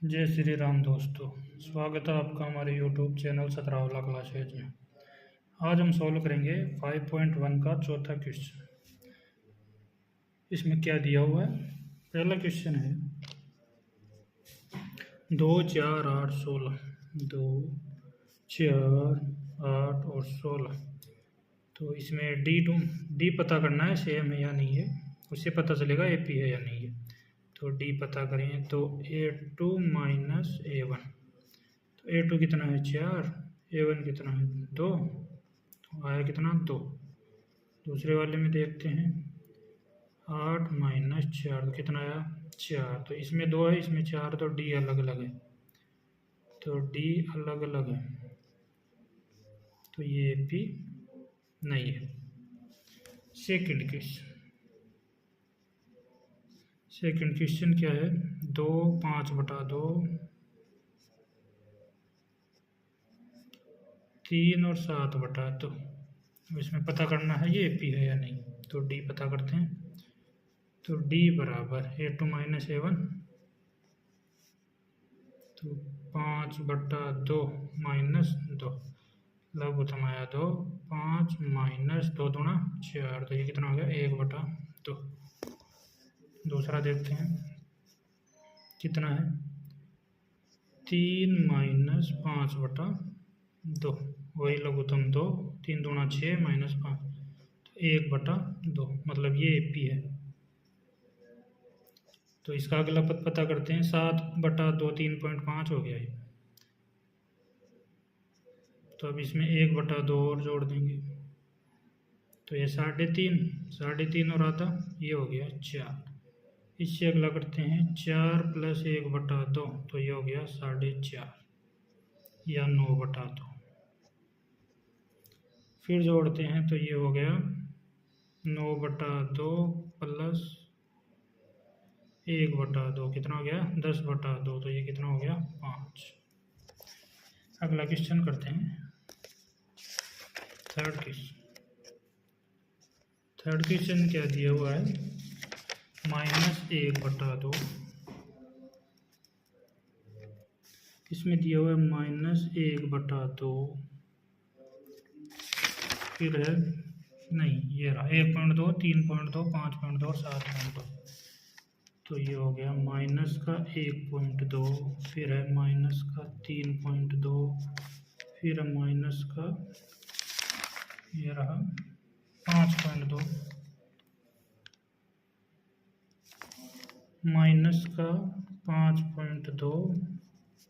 जय श्री राम दोस्तों। स्वागत है आपका हमारे YouTube चैनल सतरावला क्लासेज में। आज हम सॉल्व करेंगे 5.1 का चौथा क्वेश्चन। इसमें क्या दिया हुआ है? पहला क्वेश्चन है 2, 4, 8, 16। 2, 4, 8 और 16। तो इसमें डी पता करना है, सेम है या नहीं है। उससे पता चलेगा AP है या नहीं है। तो डी पता करें तो A2 माइनस A1। तो A2 कितना है 4, A1 कितना है 2। तो आया कितना 2। दूसरे वाले में देखते हैं 8 माइनस 4 तो कितना आया 4। तो इसमें 2 है, इसमें 4, तो डी अलग अलग है। तो डी अलग अलग है, तो ये AP नहीं है। सेकंड क्वेश्चन क्या है? 2, 5/2, 3 और 7/2। इसमें पता करना है ये AP है या नहीं। तो डी पता करते हैं। तो डी बराबर A2 माइनस A1। तो 5/2 माइनस 2, लघुत्तम आया 2। 5 माइनस 2 दूना 4, तो ये कितना हो गया 1/2। दूसरा देखते हैं कितना है 3 माइनस 5/2, वही लघुत्तम 2। 3 दूना 6 माइनस 5, तो 1/2, मतलब ये AP है। तो इसका अगला पद पता करते हैं। 7/2 3.5 हो गया ये। तो अब इसमें 1/2 और जोड़ देंगे, तो ये 3.5 और आधा ये हो गया 4। इससे अगला करते हैं 4 + 1/2, तो ये हो गया 4.5 या 9/2। फिर जोड़ते हैं तो ये हो गया 9/2 + 1/2, कितना हो गया 10/2। तो ये कितना हो गया 5। अगला क्वेश्चन करते हैं थर्ड क्वेश्चन क्या दिया हुआ है? -1/2। इसमें दिया हुआ है -1/2। फिर है नहीं, ये रहा 1.2, 3.2, 5.2 और 7.2। तो ये हो गया -1.2, फिर है -3.2, फिर है ये रहा 5.2, -5.2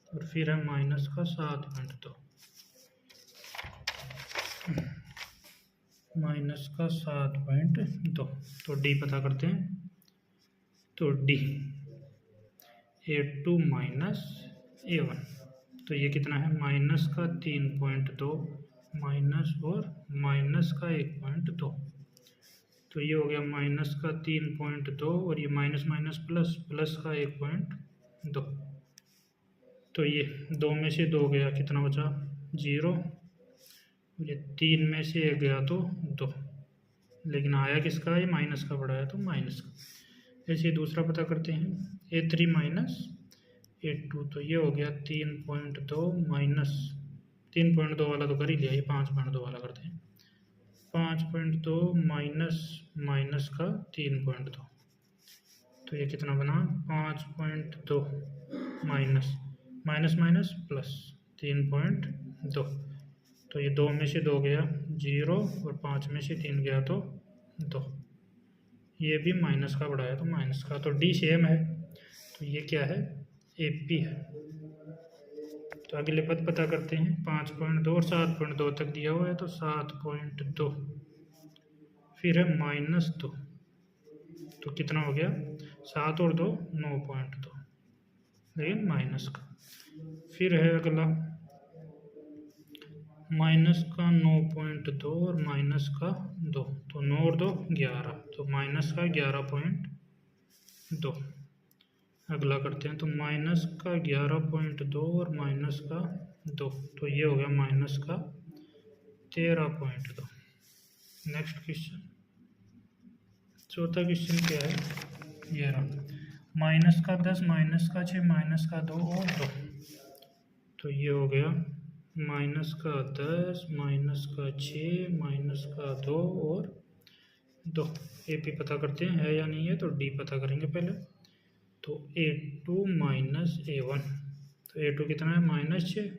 और फिर है -7.2। -7.2। तो डी पता करते हैं। तो डी A2 माइनस A1। तो ये कितना है -3.2 माइनस और -1.2। तो ये हो गया -3.2 और ये माइनस माइनस प्लस प्लस का 1.2। तो ये 2 में से 2 गया, कितना बचा 0। ये 3 में से 1 गया तो 2, लेकिन आया किसका है, माइनस का पड़ा है तो माइनस का। ऐसे दूसरा पता करते हैं A3 माइनस A2। तो ये हो गया 3.2 माइनस 3.2 वाला तो कर ही लिया, ये 5.2 वाला करते हैं। 5.2 माइनस माइनस का 3.2, तो ये कितना बना 5.2 माइनस माइनस माइनस प्लस 3.2। तो ये 2 में से 2 गया 0 और 5 में से 3 गया तो 2। ये भी माइनस का बढ़ाया तो माइनस का। तो डी सेम है, तो ये क्या है AP है। तो अगले पद पता करते हैं 5.2 और 7.2 तक दिया हुआ है। तो 7.2 फिर है -2, तो कितना हो गया 7 और 2 9.2, लेकिन माइनस का। फिर है अगला माइनस का 9.2 और माइनस का 2, तो 9 और 2 11, तो माइनस का 11.2। अगला करते हैं तो माइनस का 11.2 और माइनस का 2, तो ये हो गया माइनस का 13.2। नेक्स्ट क्वेश्चन, चौथा क्वेश्चन क्या है? ये रहा माइनस का 10, माइनस का 6, माइनस का 2 और 2। तो ये हो गया माइनस का 10, माइनस का 6, माइनस का 2 और 2। ए पी पता करते हैं है या नहीं है, तो डी पता करेंगे पहले। तो A2 माइनस A1, तो A2 कितना है -6,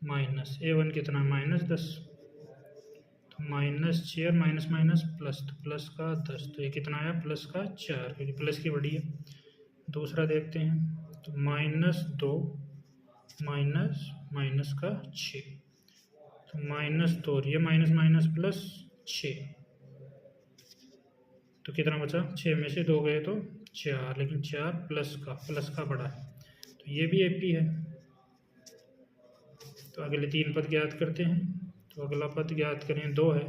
माइनस A1 कितना है -10, तो -6 और माइनस माइनस प्लस, तो प्लस का 10, तो ये कितना आया प्लस का 4, क्योंकि प्लस की बड़ी है। दूसरा देखते हैं, तो -2 माइनस माइनस का 6, तो -2 और ये माइनस माइनस प्लस 6, तो कितना बचा 6 में से 2 गए तो 4, लेकिन 4 प्लस का बड़ा है, तो ये भी एपी है। तो अगले 3 पद ज्ञात करते हैं। तो अगला पद ज्ञात करें 2 है,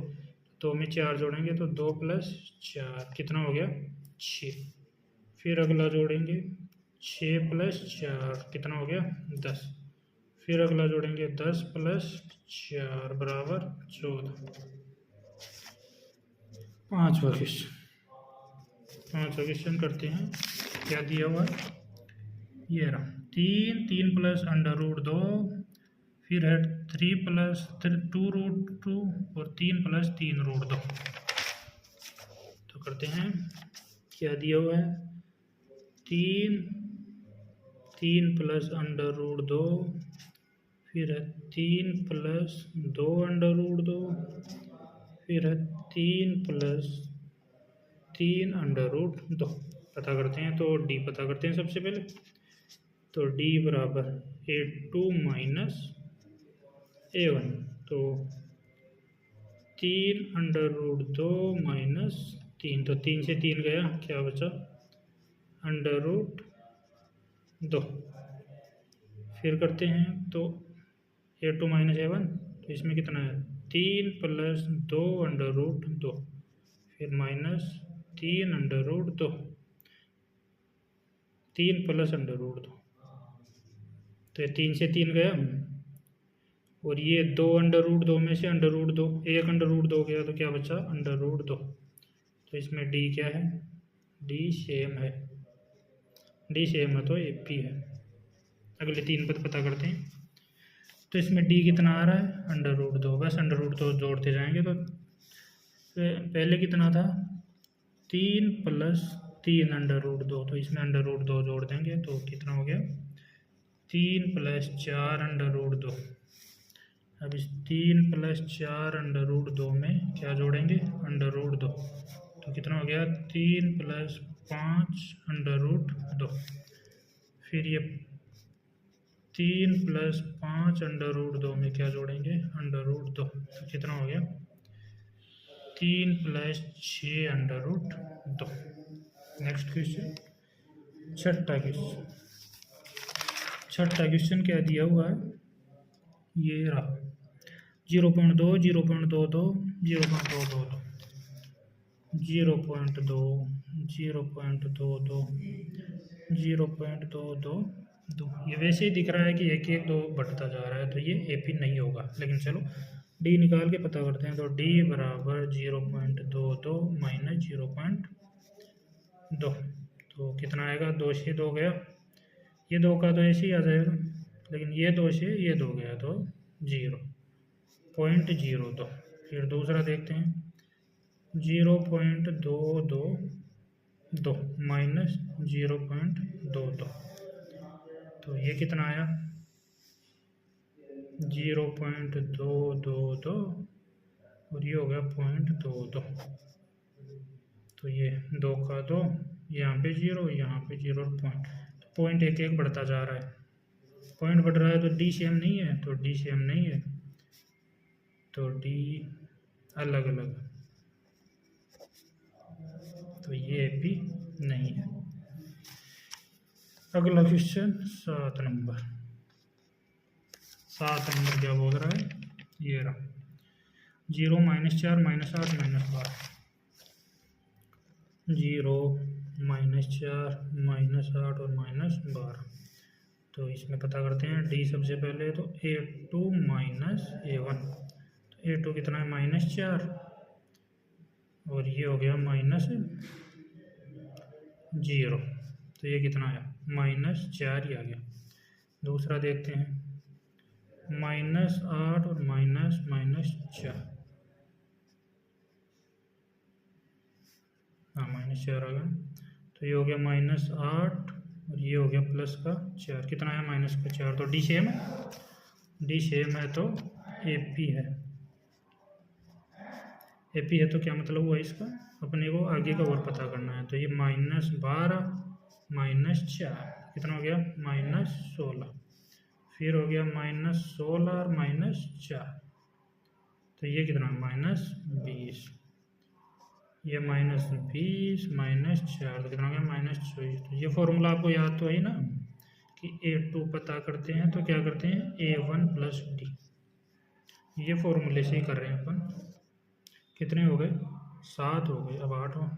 2 में 4 जोड़ेंगे तो 2 + 4 कितना हो गया 6। फिर अगला जोड़ेंगे 6 + 4 कितना हो गया 10। फिर अगला जोड़ेंगे 10 + 4 बराबर 14। पाँचवा क्वेश्चन करते हैं। क्या दिया हुआ है, ये रहा 3 + √2, फिर है 3 + 2√2 और 3 + 3√2। तो करते हैं, क्या दिया हुआ है 3 + √2, फिर है 3 + 2√2, फिर है 3 + 3√2। पता करते हैं, तो डी पता करते हैं सबसे पहले। तो डी बराबर A2 माइनस A1, तो 3√2 माइनस 3, तो 3 से 3 गया, क्या बचा √2। फिर करते हैं, तो A2 माइनस A1, तो इसमें कितना है 3 + 2√2, फिर माइनस 3√2, 3 + √2, तो ये 3 से 3 गया, और ये 2√2 में से √2, एक √2 गया, तो क्या बचा √2। तो इसमें डी क्या है, डी सेम है, डी सेम है तो एपी है। अगले 3 पद पता करते हैं। तो इसमें डी कितना आ रहा है √2, बस √2 जोड़ते जाएंगे। तो पहले कितना था 3 + 3√2, तो इसमें √2 जोड़ देंगे, तो कितना हो गया 3 + 4√2। अब इस 3 + 4√2 में क्या जोड़ेंगे √2, तो कितना हो गया 3 + 5√2। फिर ये 3 + 5√2 में क्या जोड़ेंगे √2, तो कितना हो गया 3 + 6√2। नेक्स्ट क्वेश्चन, छठा क्वेश्चन क्या दिया हुआ है, ये रहा 0.2, 0.22, 0.222, 0.2, 0.22, 0.222। ये वैसे ही दिख रहा है कि 1 1 2 बढ़ता जा रहा है, तो ये एपी नहीं होगा, लेकिन चलो डी निकाल के पता करते हैं। तो डी बराबर 0.22 माइनस 0.2, तो कितना आएगा 2 से 2 गया, ये 2 का तो ऐसे ही आ जाएगा, लेकिन ये 2 से ये 2 गया तो 0.02। फिर दूसरा देखते हैं 0.222 माइनस 0.22, तो ये कितना आया 0.222 और ये हो गया 0.22। तो ये 2 का 2, यहाँ पे 0, यहाँ पे 0, पॉइंट 1 1 बढ़ता जा रहा है, पॉइंट बढ़ रहा है, तो डी सेम नहीं है, तो डी सेम नहीं है, तो डी अलग अलग, तो ये भी नहीं है। अगला क्वेश्चन 7 नंबर क्या बोल रहा है, ये रहा 0 - 4 - 8 - 12, 0 - 4 -8 और -12। तो इसमें पता करते हैं डी सबसे पहले। तो A2 माइनस A1, तो A2 कितना है -4 और ये हो गया -0, तो ये कितना आया, -4 ही आ गया। दूसरा देखते हैं, -8 और -4, हाँ -4 आ गया। तो ये हो गया -8 और ये हो गया +4, कितना है -4। तो डी सेम है, डी सेम है तो AP है। AP है तो क्या मतलब हुआ इसका, अपने को आगे का और पता करना है। तो ये -12 -4 कितना हो गया, -16, फिर हो गया -16 और -4, तो ये कितना है -20, ये -20 -4 तो कितना हो गया -24। तो ये फॉर्मूला आपको याद तो है ना कि A2 पता करते हैं तो क्या करते हैं A1 + D, ये फॉर्मूले से ही कर रहे हैं अपन। कितने हो गए, 7 हो गए। अब 8 हो,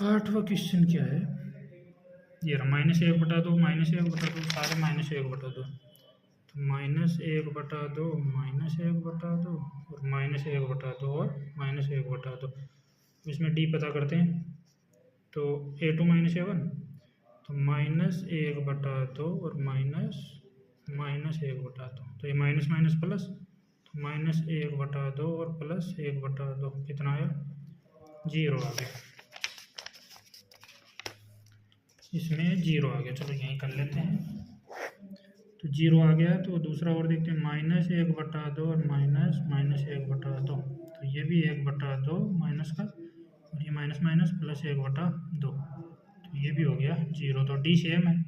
8वां क्वेश्चन क्या है, ये रहा -1/2 -1/2 सारे -1/2, तो -1/2 -1/2 और -1/2 और -1/2। इसमें D पता करते हैं तो A2 -A1, तो -1/2 और -1/2, तो ये माइनस माइनस प्लस, तो -1/2 और +1/2 कितना आया, 0 आ गया। इसमें 0 आ गया, चलो यहीं कर लेते हैं। तो 0 आ गया, तो दूसरा और देखते हैं, -1/2 और -1/2, तो ये भी 1/2 माइनस का, और ये माइनस माइनस +1/2, तो ये भी हो गया 0। तो D सेम है,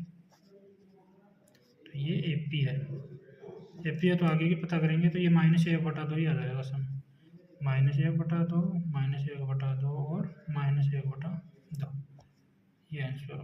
तो ये AP है। AP है तो आगे की पता करेंगे, तो ये -1/2 ही आ जाएगा सम, -1/2 -1/2 और -1/2, ये आंसर।